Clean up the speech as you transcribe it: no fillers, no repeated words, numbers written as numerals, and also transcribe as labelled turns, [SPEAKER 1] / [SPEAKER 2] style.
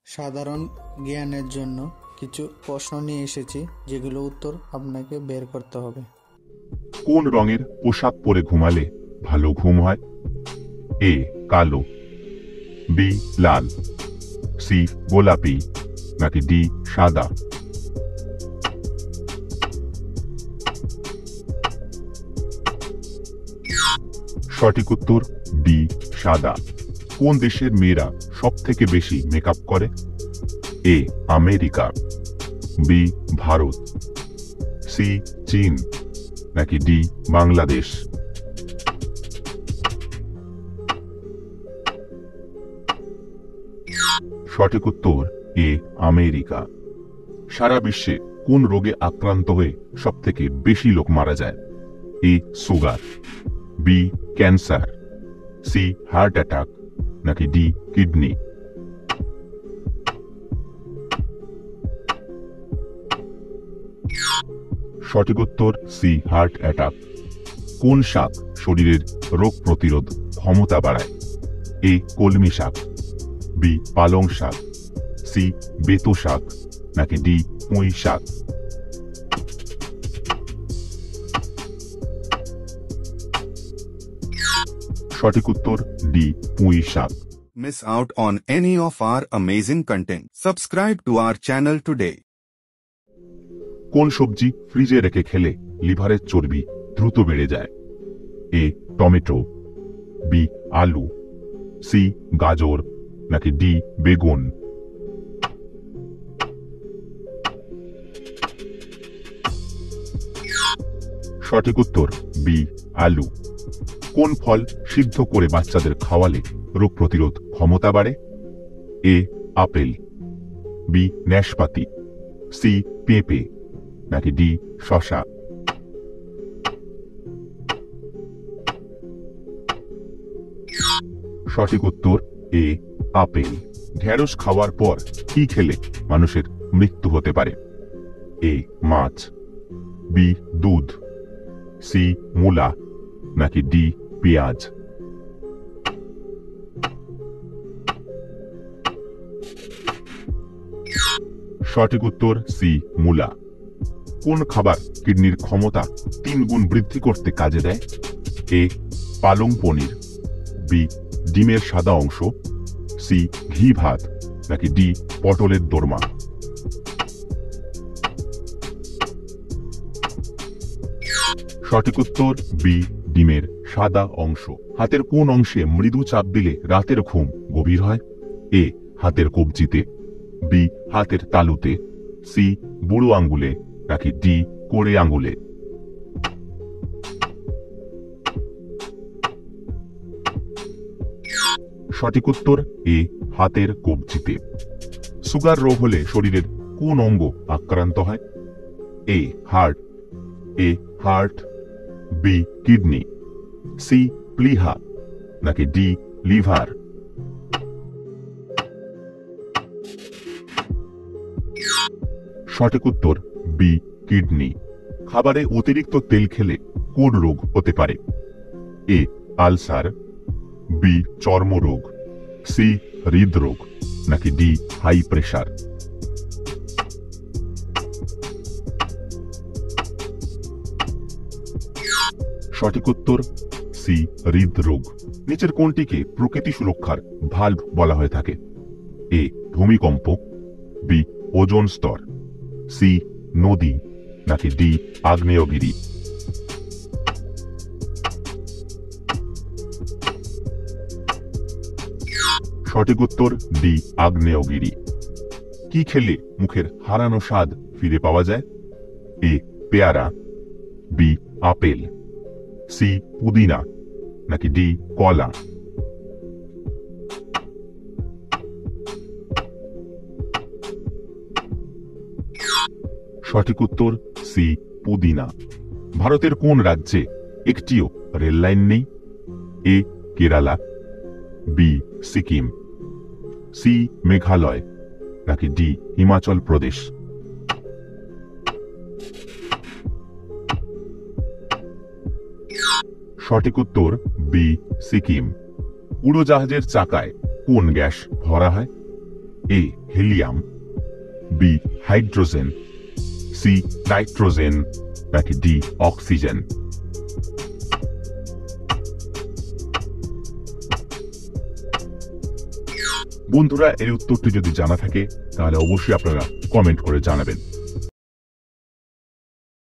[SPEAKER 1] সাধারণ জ্ঞানের জন্য কিছু প্রশ্ন নিয়ে এসেছি, যেগুলো উত্তর আপনাকে বের করতে হবে।
[SPEAKER 2] কোন রঙের পোশাক পরে ঘুমালে ভালো ঘুম হয়? এ কালো, বি লাল, সি গোলাপি, নাকি ডি সাদা? সঠিক উত্তর ডি সাদা। কোন দেশের মেয়েরা সব থেকে বেশি মেকআপ করে? A America, B Bharat, C Chin, নাকি ডি বাংলাদেশ? সঠিক উত্তর এ আমেরিকা। সারা বিশ্বে কোন রোগে আক্রান্ত হয়ে সব থেকে বেশি লোক মারা যায়? A sugar, B cancer, C heart attack, নাকি ডি কিডনি? সঠিক উত্তর সি হার্ট অ্যাটাক। কোন শাক শরীরের রোগ প্রতিরোধ ক্ষমতা বাড়ায়? এ কলমি শাক, বি পালং শাক, সি বেতো শাক, নাকি ডি পুঁই শাক? সঠিক উত্তর ডি পুঁই শাক।
[SPEAKER 3] Miss out on any of our amazing content. Subscribe to our channel today.
[SPEAKER 2] কোন সবজি ফ্রিজে রেখে খেলে লিভারের চর্বি দ্রুত বেড়ে যায়? এ টমেটো, বি আলু, সি গাজর, নাকি ডি বেগুন? সঠিক উত্তর বি আলু। কোন ফল সিদ্ধ করে বাচ্চাদের খাওয়ালে রোগ প্রতিরোধ ক্ষমতা বাড়ে? এ আপেল, বি নাশপাতি, সি পেঁপে, নাকি ডি শসা? সঠিক উত্তর এ আপেল। ঢেঁড়স খাওয়ার পর কি খেলে মানুষের মৃত্যু হতে পারে? এ মাছ, বি দুধ, সি মূলা, নাকি ডি পেঁয়াজ? সঠিক উত্তর সি মূলা। কোন খাবার কিডনির ক্ষমতা 3 গুণ বৃদ্ধি করতে কাজে দেয়? এ পালং পনির, বি ডিমের সাদা অংশ, সি ঘি ভাত, নাকি ডি পটলের দোরমা? সঠিক উত্তর বি ডিমের সাদা অংশ। হাতের কোন অংশে মৃদু চাপ দিলে রাতের ঘুম গভীর হয়? এ হাতের কবজিতে, বি হাতের তালুতে, সি বুড়ো আঙ্গুলে, নাকি ডি কোড়ে আঙ্গুলে? সঠিক উত্তর এ হাতের কবজিতে। সুগার রোগ হলে শরীরের কোন অঙ্গ আক্রান্ত হয়? এ হার্ট, এ হার্ট, বি কিডনি, সি প্লিহা, নাকি ডি লিভার? সঠিক উত্তর বি কিডনি। খাবারে অতিরিক্ত তেল খেলে কোন রোগ হতে পারে? এ আলসার, বি চর্মরোগ, সি হৃদরোগ, নাকি ডি হাই প্রেশার? সঠিক উত্তর সি হৃদরোগ। নিচের কোনটিকে প্রকৃতি সুরক্ষার ভাল্ব বলা হয়ে থাকে? এ ভূমিকম্প, বি ওজোন স্তর, সি নদী, নাকি ডি আগ্নেয়গিরি? সঠিক উত্তর ডি আগ্নেয়গিরি। কি খেলে মুখের হারানো স্বাদ ফিরে পাওয়া যায়? এ পেয়ারা, বি আপেল, সি পুদিনা, নাকি ডি কলা? সঠিক উত্তর সি পুদিনা। ভারতের কোন রাজ্যে একটিও রেল লাইন নেই? এ কেরালা, বি সিকিম, সি মেঘালয়, নাকি ডি হিমাচল প্রদেশ? সঠিক উত্তর বি সিকিম। উড়োজাহাজের চাকায় কোন গ্যাস ভরা হয়? A helium, B hydrogen, C nitrogen নাকি ডি অক্সিজেন? বন্ধুরা, এর উত্তরটি যদি জানা থাকে তাহলে অবশ্যই আপনারা কমেন্ট করে জানাবেন।